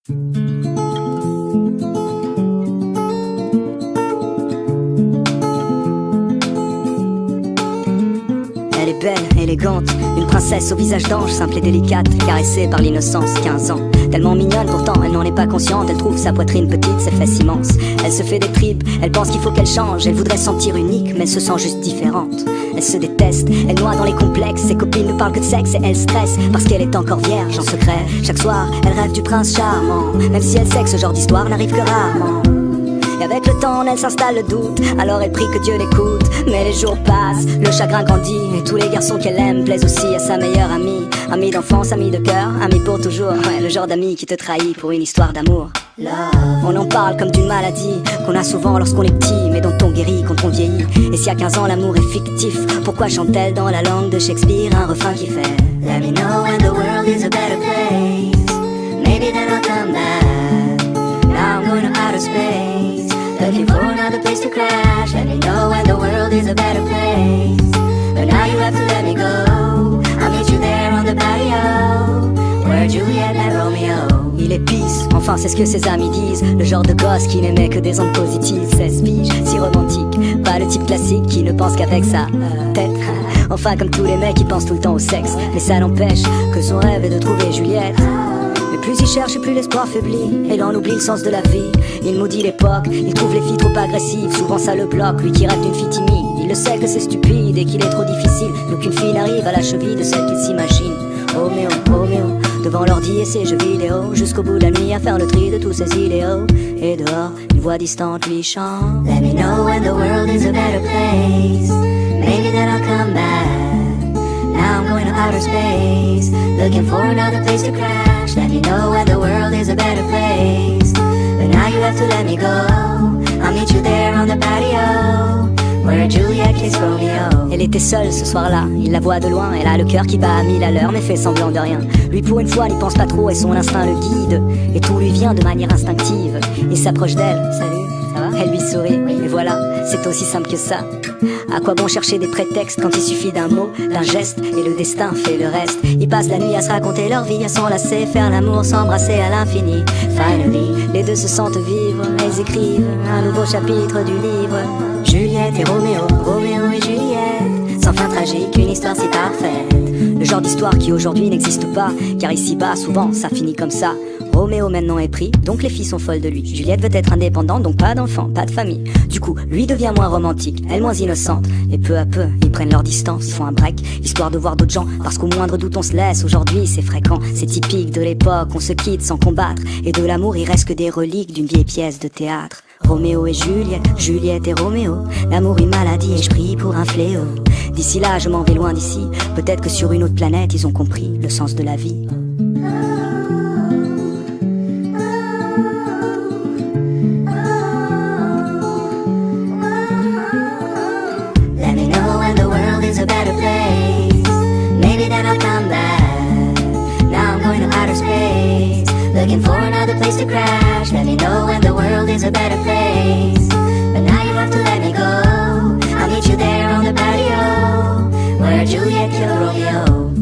Elle est belle, élégante, une princesse au visage d'ange, simple et délicate, caressée par l'innocence, 15 ans. Tellement mignonne, pourtant elle n'en est pas consciente. Elle trouve sa poitrine petite, ses fesses immenses. Elle se fait des tripes, elle pense qu'il faut qu'elle change. Elle voudrait se sentir unique, mais elle se sent juste différente. Elle se déteste, elle noie dans les complexes. Ses copines ne parlent que de sexe et elle stresse parce qu'elle est encore vierge en secret. Chaque soir, elle rêve du prince charmant, même si elle sait que ce genre d'histoire n'arrive que rarement. Et avec le temps, en elle s'installe le doute, alors elle prie que Dieu l'écoute. Mais les jours passent, le chagrin grandit, et tous les garçons qu'elle aime plaisent aussi à sa meilleure amie. Amie d'enfance, amie de cœur, amie pour toujours. Ouais, le genre d'ami qui te trahit pour une histoire d'amour. On en parle comme d'une maladie qu'on a souvent lorsqu'on est petit, mais dont on guérit quand on vieillit. Et si à 15 ans l'amour est fictif, pourquoi chante-t-elle dans la langue de Shakespeare un refrain qui fait Let me know when the world is a better place. Maybe then I'll come back. Now I'm going to outer space, looking for another place to crash. Let me know when the world is a better place. But now you have to let me go. I'll meet you there on the patio where Juliet met Romeo. Il est pisse, enfin c'est ce que ses amis disent. Le genre de gosse qui n'aimait que des ondes positives. 16 piges, si romantique, pas le type classique qui ne pense qu'avec sa tête. Enfin comme tous les mecs qui pensent tout le temps au sexe. Mais ça n'empêche que son rêve est de trouver Juliette. Mais plus il cherche et plus l'espoir faiblit, et il en oublie le sens de la vie. Il maudit l'époque, il trouve les filles trop agressives. Souvent ça le bloque, lui qui rêve d'une fille timide. Il le sait que c'est stupide et qu'il est trop difficile, d'aucune fille n'arrive à la cheville de celle qu'il s'imagine. Roméo, Roméo, devant l'ordi et ses jeux vidéo, jusqu'au bout de la nuit à faire le tri de tous ses idéaux. Et dehors, une voix distante lui chante Let me know when the world is a better place. Maybe then I'll come back. Now I'm going to outer space, looking for another place to crash. Let me know when the world is a better place. But now you have to let me go. I'll meet you there on the patio where Juliet kissed Romeo. Elle était seule ce soir-là, il la voit de loin. Elle a le cœur qui bat à 1000 à l'heure mais fait semblant de rien. Lui pour une fois n'y pense pas trop et son instinct le guide. Et tout lui vient de manière instinctive. Il s'approche d'elle, salut, ça va? Elle lui sourit, et voilà, c'est aussi simple que ça. À quoi bon chercher des prétextes quand il suffit d'un mot, d'un geste, et le destin fait le reste. Ils passent la nuit à se raconter leur vie, à s'enlacer, faire l'amour, s'embrasser à l'infini. Finally, les deux se sentent vivre, ils écrivent un nouveau chapitre du livre. Juliette et Roméo, Roméo et Juliette, sans fin tragique, une histoire si parfaite. Le genre d'histoire qui aujourd'hui n'existe pas, car ici-bas, souvent, ça finit comme ça. Roméo maintenant est pris, donc les filles sont folles de lui. Juliette veut être indépendante, donc pas d'enfant, pas de famille. Du coup, lui devient moins romantique, elle moins innocente. Et peu à peu, ils prennent leur distance, font un break, histoire de voir d'autres gens. Parce qu'au moindre doute on se laisse, aujourd'hui c'est fréquent. C'est typique de l'époque, on se quitte sans combattre. Et de l'amour il reste que des reliques d'une vieille pièce de théâtre. Roméo et Juliette, Juliette et Roméo. L'amour une maladie et je prie pour un fléau. D'ici là je m'en vais loin d'ici. Peut-être que sur une autre planète ils ont compris le sens de la vie. Let me know when the world is a better place. Maybe then I'll come back. Now I'm going to outer space, looking for another place to crash. Let me know when the world is a better place. But now you have to let me go. I'll meet you there on the patio where Juliet killed Romeo.